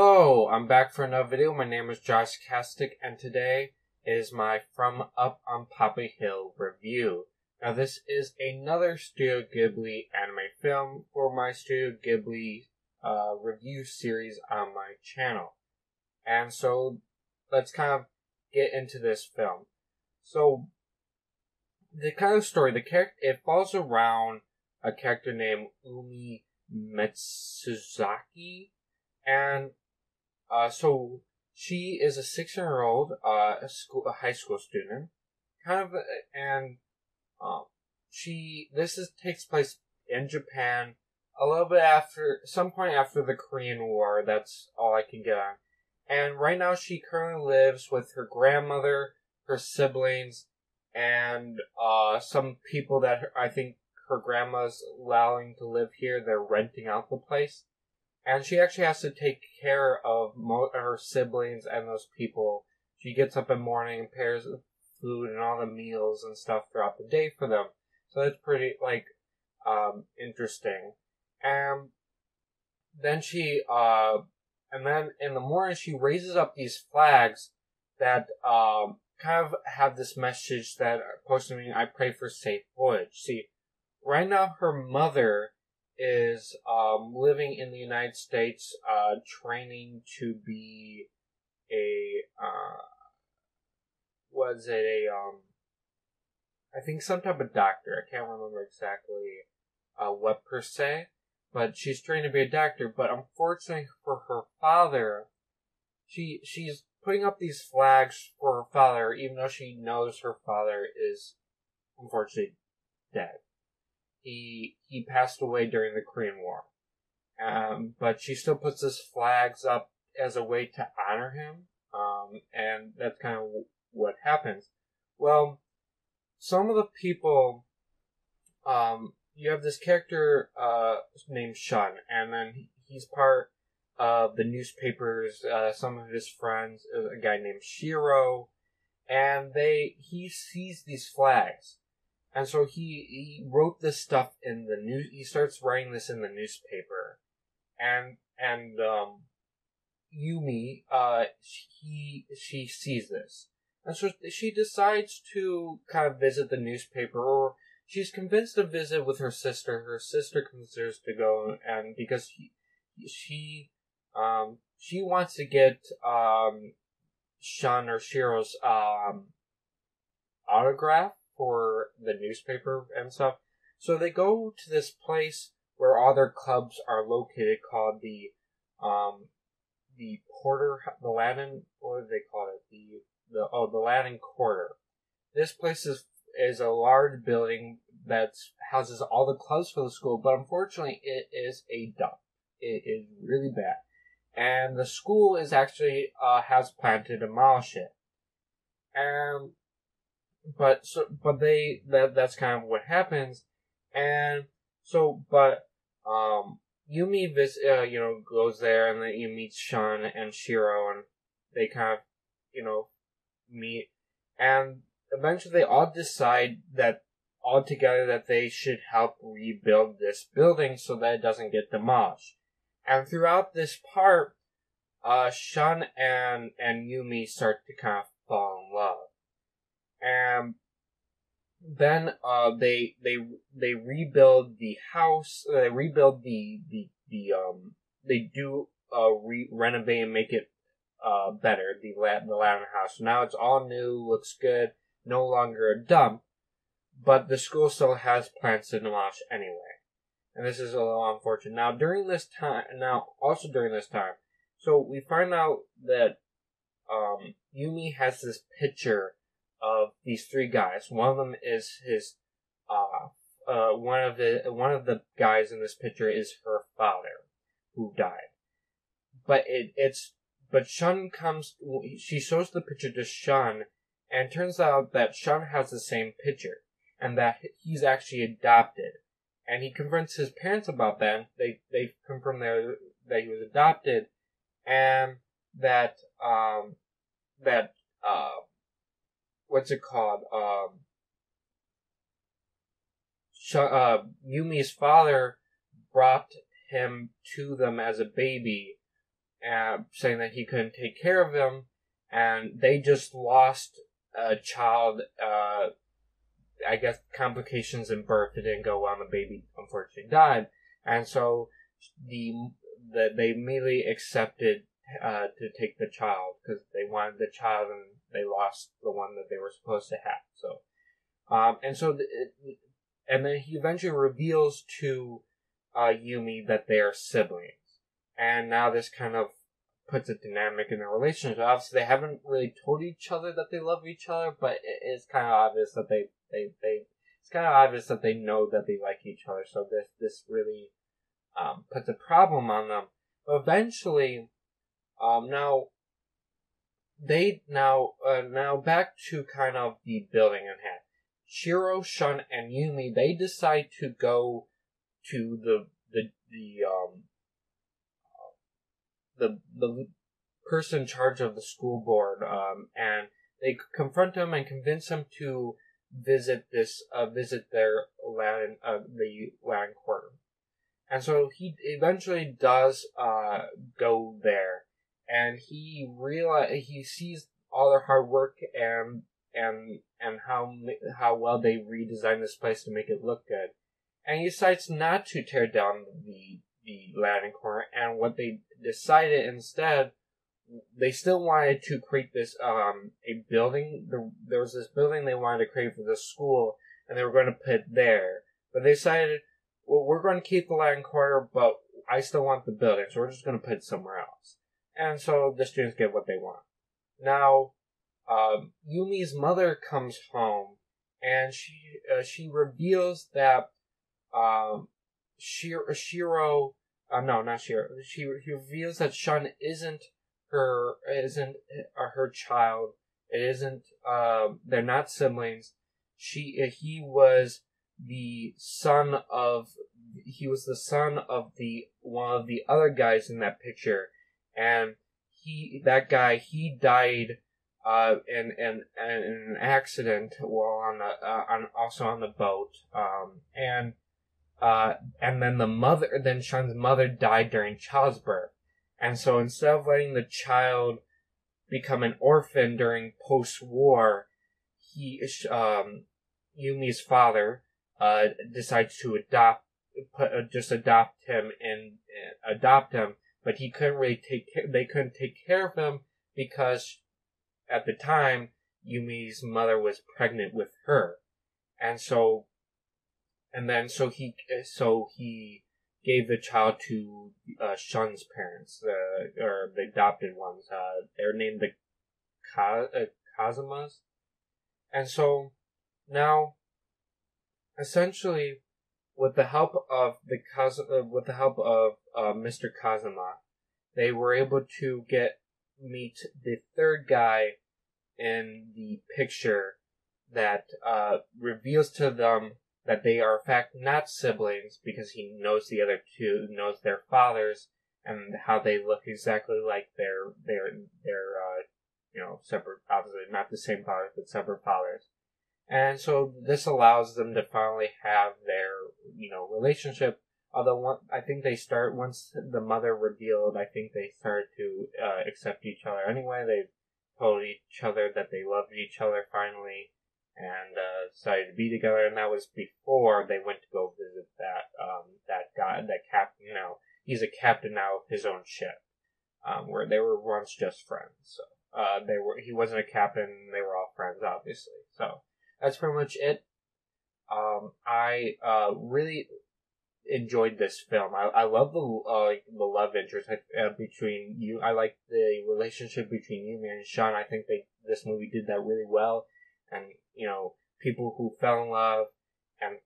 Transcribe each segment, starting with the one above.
Hello, I'm back for another video. My name is Josh Kastic, and today is my From Up on Poppy Hill review. Now, this is another Studio Ghibli anime film for my Studio Ghibli review series on my channel. And so, let's kind of get into this film. So, the kind of story, it falls around a character named Umi Matsuzaki. And so she is a 16-year-old high school student, takes place in Japan a little bit after some point after the Korean War. That's all I can get on. And right now she currently lives with her grandmother, her siblings, and some people that I think her grandma's allowing to live here. They're renting out the place. And she actually has to take care of her siblings and those people. She gets up in the morning and prepares food and all the meals and stuff throughout the day for them. So that's pretty, interesting. And then and then in the morning she raises up these flags that, kind of have this message that supposed to mean, I pray for safe voyage. See, right now her mother is living in the United States, training to be I think some type of doctor. I can't remember exactly what per se, but she's trained to be a doctor. But unfortunately for her father, she's putting up these flags for her father, even though she knows her father is unfortunately dead. He passed away during the Korean War. But she still puts his flags up as a way to honor him. And that's kind of what happens. Well, some of the people, you have this character, named Shun, and then he's part of the newspapers, some of his friends, a guy named Shiro, and he sees these flags. And so he wrote this stuff in the news. He starts writing this in the newspaper, and Yumi, she sees this, and so she decides to kind of visit the newspaper, or she's convinced to visit with her sister. Her sister considers to go, and because she wants to get Shun or Shiro's autograph for the newspaper and stuff. So they go to this place where all their clubs are located, called the Latin, what do they call it? The Latin Quarter. This place is a large building that houses all the clubs for the school, but unfortunately it is a dump. It is really bad. And the school is actually, has planned to demolish it. And that's kind of what happens. And so, Yumi goes there, and then you meet Shun and Shiro, and they kind of, meet, and eventually they all decide that all together that they should help rebuild this building so that it doesn't get demolished. And throughout this part, Shun and Yumi start to kind of fall in love. And then they rebuild the house. They rebuild renovate and make it better. The Latin house. So now it's all new, looks good, no longer a dump. But the school still has plans to demolish anyway, and this is a little unfortunate. Now during this time, so we find out that Yumi has this picture of these three guys. One of them is his, one of the guys in this picture is her father, who died. But Shun she shows the picture to Shun, and it turns out that Shun has the same picture, and that he's actually adopted. And he confronts his parents about that. They confirm that he was adopted, and that, what's it called? Yumi's father brought him to them as a baby saying that he couldn't take care of him, and they just lost a child. I guess complications in birth. It didn't go well, and the baby unfortunately died. And so they immediately accepted to take the child because they wanted the child, and they lost the one that they were supposed to have. So, and then he eventually reveals to Yumi that they are siblings, and now this kind of puts a dynamic in their relationship. Obviously, they haven't really told each other that they love each other, but it's kind of obvious that it's kind of obvious that they know that they like each other. So this really puts a problem on them. But eventually, now back to kind of the building in hand. Shiro, Shun, and Yumi, they decide to go to the person in charge of the school board, and they confront him and convince him to visit their the Latin Quarter. And so he eventually does go there, and he sees all their hard work and how well they redesigned this place to make it look good. And he decides not to tear down the Latin Quarter, and what they decided instead, they still wanted to create this a building. There was this building they wanted to create for the school, and they were going to put it there. But they decided, well, we're going to keep the Latin Quarter, but I still want the building, so we're just going to put it somewhere else. And so the students get what they want. Now, Yumi's mother comes home, and she reveals that Shiro, not Shiro. She reveals that Shun isn't her child. It isn't. They're not siblings. He was the son of one of the other guys in that picture, and he died in an accident while also on the boat, and then Shun's mother died during childbirth. And so instead of letting the child become an orphan during post-war, Yumi's father decides to adopt him, but he couldn't they couldn't take care of him because at the time Yumi's mother was pregnant with her. And so he gave the child to Shun's parents, or the adopted ones. They're named the Kazamas. And so now, essentially, with the help of Mr. Kazama, they were able to meet the third guy in the picture that reveals to them that they are in fact not siblings, because he knows the other two, knows their fathers, and how they look exactly like their separate, obviously not the same fathers, but separate fathers. And so this allows them to finally have their, relationship. Although I think once the mother revealed, I think they started to accept each other anyway. They told each other that they loved each other finally, and decided to be together. And that was before they went to go visit that guy, that captain. He's a captain now of his own ship, where they were once just friends. So he wasn't a captain. They were all friends, obviously. So that's pretty much it. I really enjoyed this film. I love the love interest between you. I like the relationship between Yumi and Shun. I think this movie did that really well. And people who fell in love, and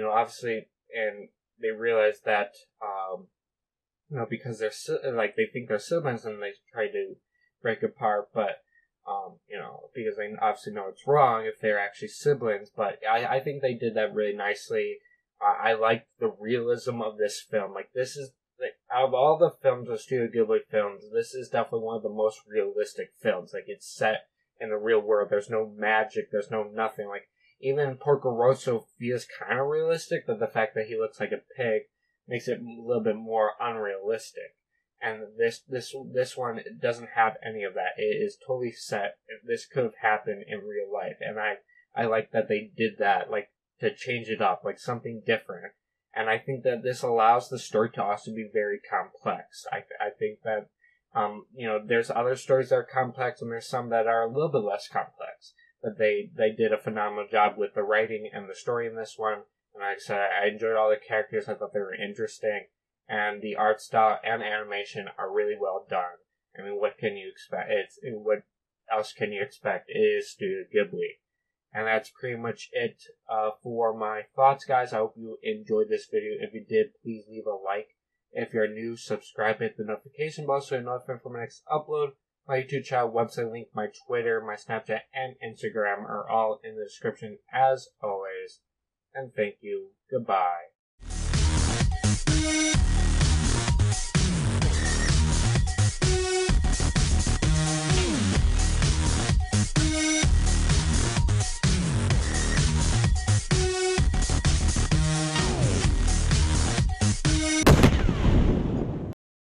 obviously, and they realize that because they're they think they're siblings, and they try to break apart, but because they obviously know it's wrong if they're actually siblings. But I think they did that really nicely. I liked the realism of this film. This is, out of all the films of Studio Ghibli films, this is definitely one of the most realistic films. It's set in the real world. There's no magic. There's no nothing. Even Porco Rosso feels kind of realistic, but the fact that he looks like a pig makes it a little bit more unrealistic. And this one doesn't have any of that. It is totally set. This could have happened in real life, and I like that they did that, like, to change it up, like something different. And I think that this allows the story to also be very complex. I think that, there's other stories that are complex, and there's some that are a little bit less complex. But they did a phenomenal job with the writing and the story in this one. And like I said, I enjoyed all the characters. I thought they were interesting. And the art style and animation are really well done. I mean, what can you expect? What else can you expect? It is Studio Ghibli. And that's pretty much it for my thoughts, guys. I hope you enjoyed this video. If you did, please leave a like. If you're new, subscribe, hit the notification bell so you're notified for my next upload. My YouTube channel, website link, my Twitter, my Snapchat, and Instagram are all in the description as always. And thank you. Goodbye.